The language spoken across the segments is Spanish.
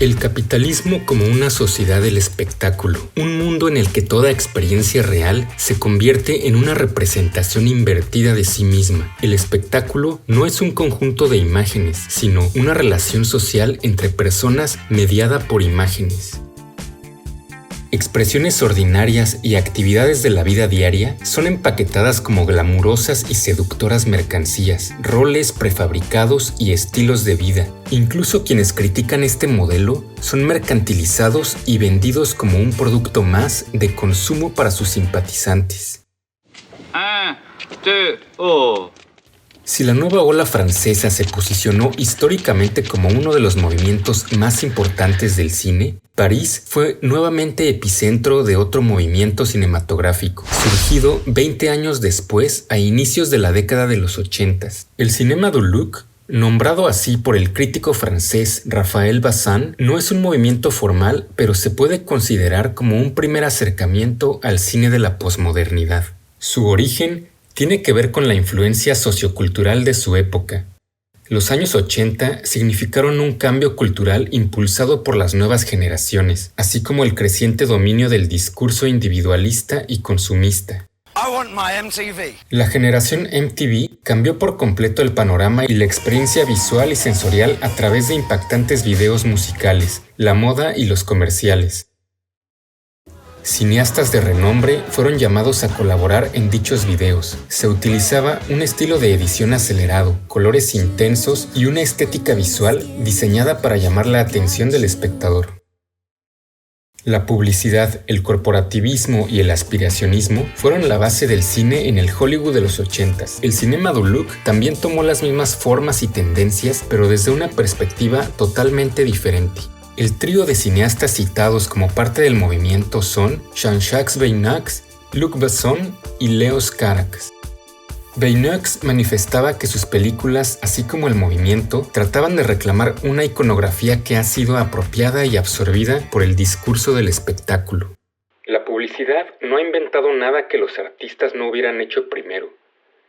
El capitalismo como una sociedad del espectáculo, un mundo en el que toda experiencia real se convierte en una representación invertida de sí misma. El espectáculo no es un conjunto de imágenes, sino una relación social entre personas mediada por imágenes. Expresiones ordinarias y actividades de la vida diaria son empaquetadas como glamurosas y seductoras mercancías, roles prefabricados y estilos de vida. Incluso quienes critican este modelo son mercantilizados y vendidos como un producto más de consumo para sus simpatizantes. Si la nueva ola francesa se posicionó históricamente como uno de los movimientos más importantes del cine, París fue nuevamente epicentro de otro movimiento cinematográfico, surgido 20 años después, a inicios de la década de los 80. El cinéma du look, nombrado así por el crítico francés Raphaël Bazin, no es un movimiento formal, pero se puede considerar como un primer acercamiento al cine de la posmodernidad. Su origen tiene que ver con la influencia sociocultural de su época. Los años 80 significaron un cambio cultural impulsado por las nuevas generaciones, así como el creciente dominio del discurso individualista y consumista. La generación MTV cambió por completo el panorama y la experiencia visual y sensorial a través de impactantes videos musicales, la moda y los comerciales. Cineastas de renombre fueron llamados a colaborar en dichos videos. Se utilizaba un estilo de edición acelerado, colores intensos y una estética visual diseñada para llamar la atención del espectador. La publicidad, el corporativismo y el aspiracionismo fueron la base del cine en el Hollywood de los 80s. El cinema du look también tomó las mismas formas y tendencias, pero desde una perspectiva totalmente diferente. El trío de cineastas citados como parte del movimiento son Jean-Jacques Beineix, Luc Besson y Leos Carax. Beineix manifestaba que sus películas, así como el movimiento, trataban de reclamar una iconografía que ha sido apropiada y absorbida por el discurso del espectáculo. La publicidad no ha inventado nada que los artistas no hubieran hecho primero.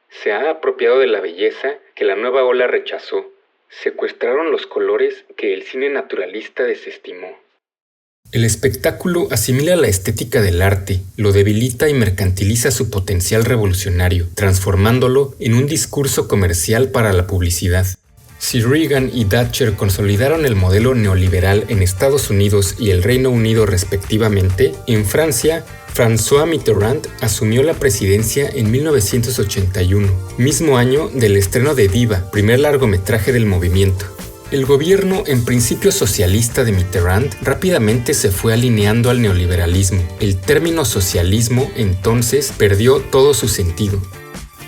Se ha apropiado de la belleza que la nueva ola rechazó. Secuestraron los colores que el cine naturalista desestimó. El espectáculo asimila la estética del arte, lo debilita y mercantiliza su potencial revolucionario, transformándolo en un discurso comercial para la publicidad. Si Reagan y Thatcher consolidaron el modelo neoliberal en Estados Unidos y el Reino Unido respectivamente, en Francia, François Mitterrand asumió la presidencia en 1981, mismo año del estreno de Diva, primer largometraje del movimiento. El gobierno, en principio socialista de Mitterrand, rápidamente se fue alineando al neoliberalismo. El término socialismo, entonces, perdió todo su sentido.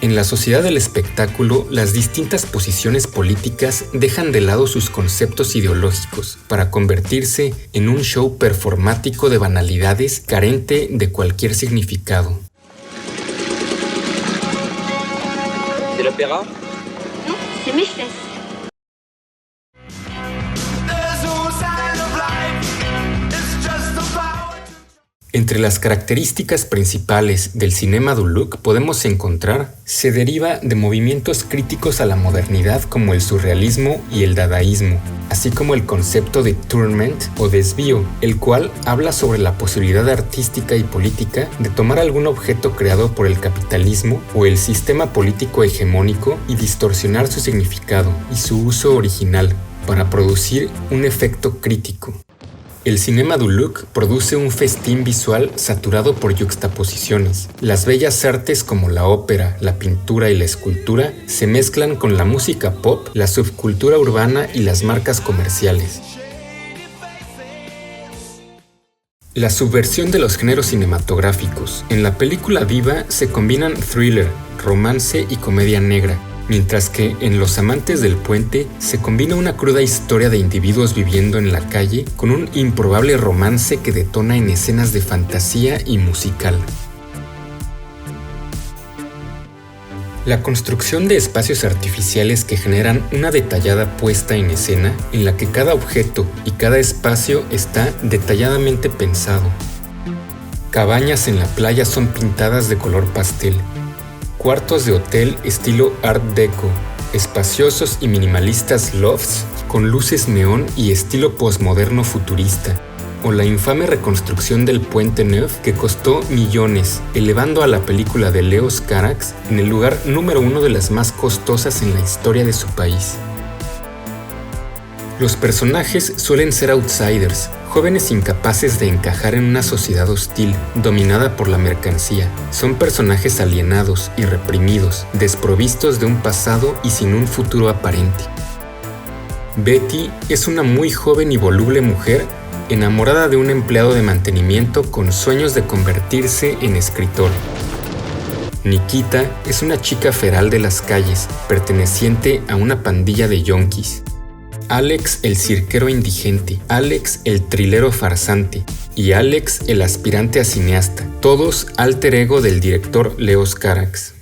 En la sociedad del espectáculo, las distintas posiciones políticas dejan de lado sus conceptos ideológicos para convertirse en un show performático de banalidades carente de cualquier significado. ¿C'est l'opéra? Non, c'est mes fesses. Entre las características principales del cinema du look podemos encontrar, se deriva de movimientos críticos a la modernidad como el surrealismo y el dadaísmo, así como el concepto de tourment o desvío, el cual habla sobre la posibilidad artística y política de tomar algún objeto creado por el capitalismo o el sistema político hegemónico y distorsionar su significado y su uso original para producir un efecto crítico. El cinema du look produce un festín visual saturado por yuxtaposiciones. Las bellas artes como la ópera, la pintura y la escultura se mezclan con la música pop, la subcultura urbana y las marcas comerciales. La subversión de los géneros cinematográficos. En la película Viva se combinan thriller, romance y comedia negra, mientras que en Los amantes del puente se combina una cruda historia de individuos viviendo en la calle con un improbable romance que detona en escenas de fantasía y musical. La construcción de espacios artificiales que generan una detallada puesta en escena en la que cada objeto y cada espacio está detalladamente pensado. Cabañas en la playa son pintadas de color pastel. Cuartos de hotel estilo Art Deco, espaciosos y minimalistas lofts con luces neón y estilo postmoderno futurista, o la infame reconstrucción del Puente Neuf que costó millones, elevando a la película de Leos Carax en el lugar número 1 de las más costosas en la historia de su país. Los personajes suelen ser outsiders, jóvenes incapaces de encajar en una sociedad hostil, dominada por la mercancía. Son personajes alienados y reprimidos, desprovistos de un pasado y sin un futuro aparente. Betty es una muy joven y voluble mujer enamorada de un empleado de mantenimiento con sueños de convertirse en escritor. Nikita es una chica feral de las calles, perteneciente a una pandilla de yonkis. Alex el cirquero indigente, Alex el trilero farsante y Alex el aspirante a cineasta, todos alter ego del director Leos Carax.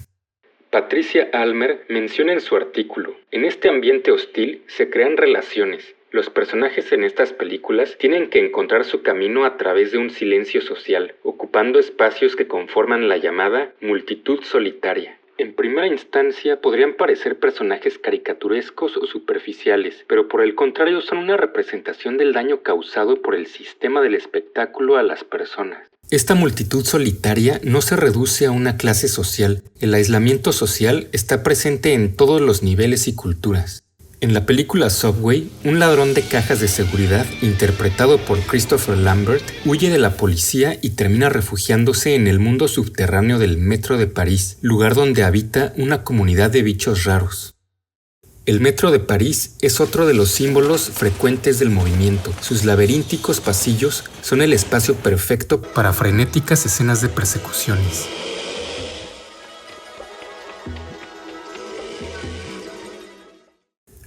Patricia Almer menciona en su artículo: en este ambiente hostil se crean relaciones. Los personajes en estas películas tienen que encontrar su camino a través de un silencio social, ocupando espacios que conforman la llamada multitud solitaria. En primera instancia podrían parecer personajes caricaturescos o superficiales, pero por el contrario son una representación del daño causado por el sistema del espectáculo a las personas. Esta multitud solitaria no se reduce a una clase social. El aislamiento social está presente en todos los niveles y culturas. En la película Subway, un ladrón de cajas de seguridad, interpretado por Christopher Lambert, huye de la policía y termina refugiándose en el mundo subterráneo del metro de París, lugar donde habita una comunidad de bichos raros. El metro de París es otro de los símbolos frecuentes del movimiento. Sus laberínticos pasillos son el espacio perfecto para frenéticas escenas de persecuciones.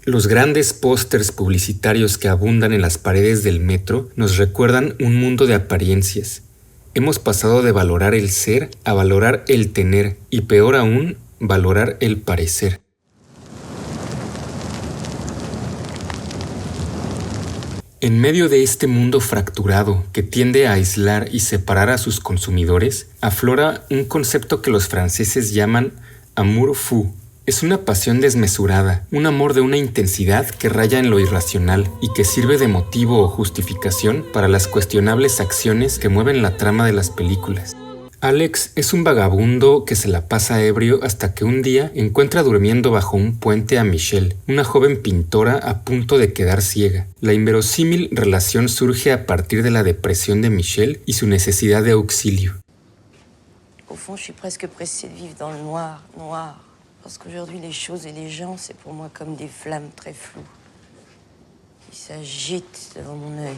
Los grandes pósters publicitarios que abundan en las paredes del metro nos recuerdan un mundo de apariencias. Hemos pasado de valorar el ser a valorar el tener y, peor aún, valorar el parecer. En medio de este mundo fracturado que tiende a aislar y separar a sus consumidores, aflora un concepto que los franceses llaman amour fou. Es una pasión desmesurada, un amor de una intensidad que raya en lo irracional y que sirve de motivo o justificación para las cuestionables acciones que mueven la trama de las películas. Alex es un vagabundo que se la pasa ebrio hasta que un día encuentra durmiendo bajo un puente a Michelle, una joven pintora a punto de quedar ciega. La inverosímil relación surge a partir de la depresión de Michelle y su necesidad de auxilio. Au fond, je suis presque pressée de vivre dans le noir. Parce qu'aujourd'hui, les choses et les gens, c'est pour moi comme des flammes très floues qui s'agitent devant mon œil.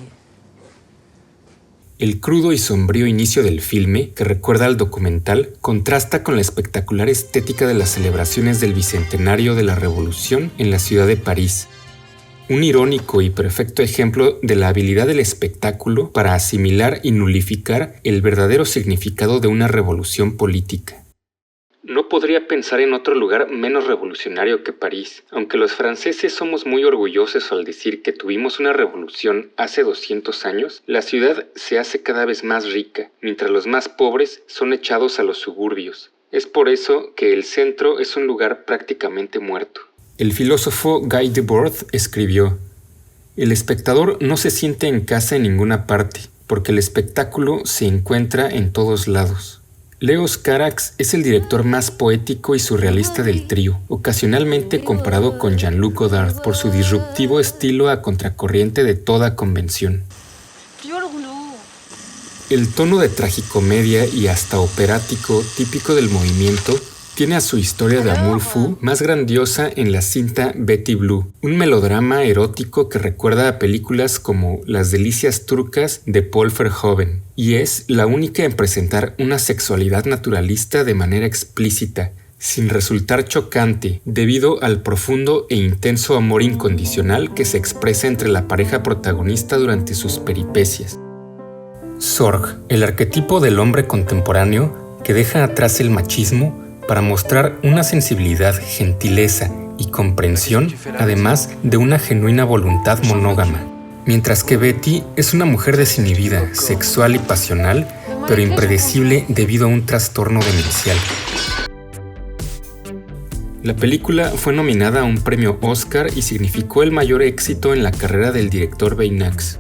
El crudo y sombrío inicio del filme, que recuerda al documental, contrasta con la espectacular estética de las celebraciones del bicentenario de la Revolución en la ciudad de París. Un irónico y perfecto ejemplo de la habilidad del espectáculo para asimilar y nulificar el verdadero significado de una revolución política. No podría pensar en otro lugar menos revolucionario que París, aunque los franceses somos muy orgullosos al decir que tuvimos una revolución hace 200 años, la ciudad se hace cada vez más rica, mientras los más pobres son echados a los suburbios. Es por eso que el centro es un lugar prácticamente muerto. El filósofo Guy Debord escribió: el espectador no se siente en casa en ninguna parte, porque el espectáculo se encuentra en todos lados. Leos Carax es el director más poético y surrealista del trío, ocasionalmente comparado con Jean-Luc Godard por su disruptivo estilo a contracorriente de toda convención. El tono de tragicomedia y hasta operático típico del movimiento tiene a su historia de amour fou más grandiosa en la cinta Betty Blue, un melodrama erótico que recuerda a películas como Las delicias turcas de Paul Verhoeven, y es la única en presentar una sexualidad naturalista de manera explícita, sin resultar chocante, debido al profundo e intenso amor incondicional que se expresa entre la pareja protagonista durante sus peripecias. Zorg, el arquetipo del hombre contemporáneo que deja atrás el machismo para mostrar una sensibilidad, gentileza y comprensión, además de una genuina voluntad monógama. Mientras que Betty es una mujer desinhibida, sexual y pasional, pero impredecible debido a un trastorno demencial. La película fue nominada a un premio Oscar y significó el mayor éxito en la carrera del director Baymax.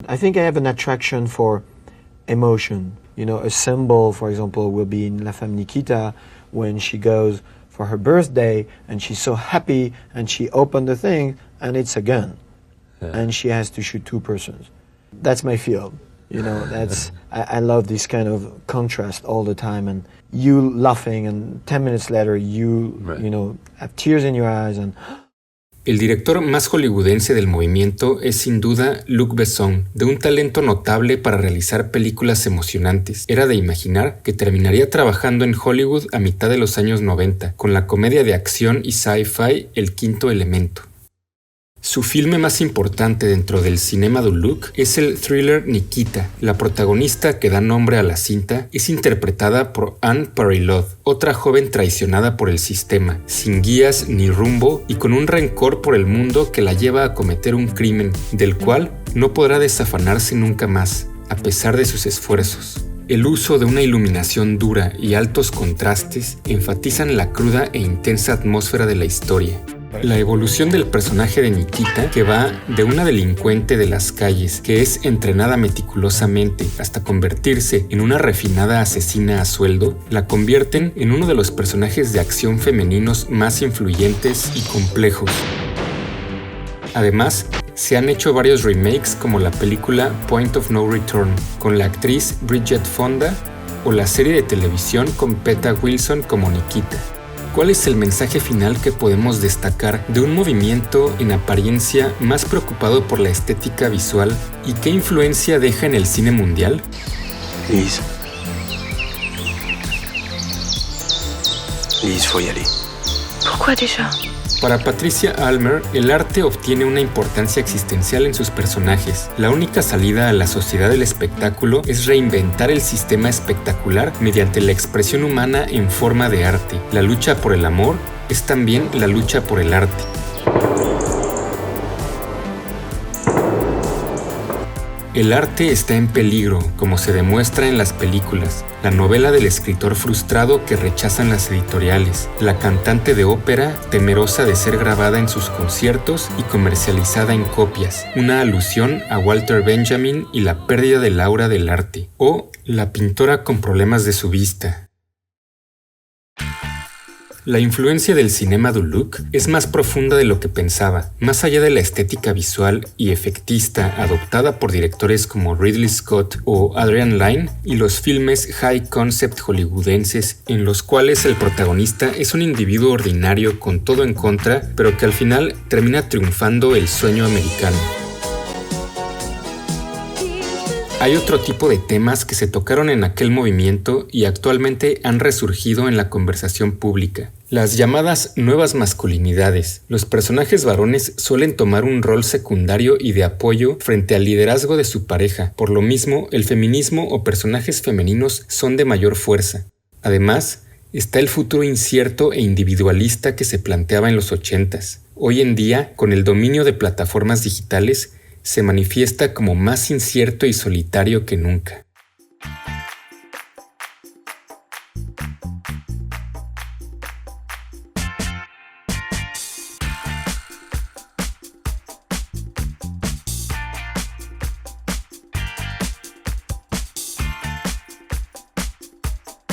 I think I have an attraction for emotion. You know, a symbol, for example, will be in La Femme Nikita when she goes for her birthday and she's so happy and she opened the thing and it's a gun. And she has to shoot two persons. That's my field. You know, I love this kind of contrast all the time, and you laughing and 10 minutes later you know, have tears in your eyes. And El director más hollywoodense del movimiento es sin duda Luc Besson, de un talento notable para realizar películas emocionantes. Era de imaginar que terminaría trabajando en Hollywood a mitad de los años 90, con la comedia de acción y sci-fi El Quinto Elemento. Su filme más importante dentro del Cinema du Luc es el thriller Nikita. La protagonista que da nombre a la cinta es interpretada por Anne Parilod, otra joven traicionada por el sistema, sin guías ni rumbo y con un rencor por el mundo que la lleva a cometer un crimen, del cual no podrá desafanarse nunca más, a pesar de sus esfuerzos. El uso de una iluminación dura y altos contrastes enfatizan la cruda e intensa atmósfera de la historia. La evolución del personaje de Nikita, que va de una delincuente de las calles que es entrenada meticulosamente hasta convertirse en una refinada asesina a sueldo, la convierten en uno de los personajes de acción femeninos más influyentes y complejos. Además, se han hecho varios remakes como la película Point of No Return con la actriz Bridget Fonda o la serie de televisión con Peta Wilson como Nikita. ¿Cuál es el mensaje final que podemos destacar de un movimiento en apariencia más preocupado por la estética visual y qué influencia deja en el cine mundial? Lise, faut y aller. Pourquoi déjà? Para Patricia Almer, el arte obtiene una importancia existencial en sus personajes. La única salida a la sociedad del espectáculo es reinventar el sistema espectacular mediante la expresión humana en forma de arte. La lucha por el amor es también la lucha por el arte. El arte está en peligro, como se demuestra en las películas. La novela del escritor frustrado que rechazan las editoriales. La cantante de ópera temerosa de ser grabada en sus conciertos y comercializada en copias. Una alusión a Walter Benjamin y la pérdida del aura del arte. O la pintora con problemas de su vista. La influencia del Cinema du Luc es más profunda de lo que pensaba. Más allá de la estética visual y efectista adoptada por directores como Ridley Scott o Adrian Lyne y los filmes high concept hollywoodenses en los cuales el protagonista es un individuo ordinario con todo en contra, pero que al final termina triunfando el sueño americano. Hay otro tipo de temas que se tocaron en aquel movimiento y actualmente han resurgido en la conversación pública. Las llamadas nuevas masculinidades. Los personajes varones suelen tomar un rol secundario y de apoyo frente al liderazgo de su pareja. Por lo mismo, el feminismo o personajes femeninos son de mayor fuerza. Además, está el futuro incierto e individualista que se planteaba en los 80s. Hoy en día, con el dominio de plataformas digitales, se manifiesta como más incierto y solitario que nunca.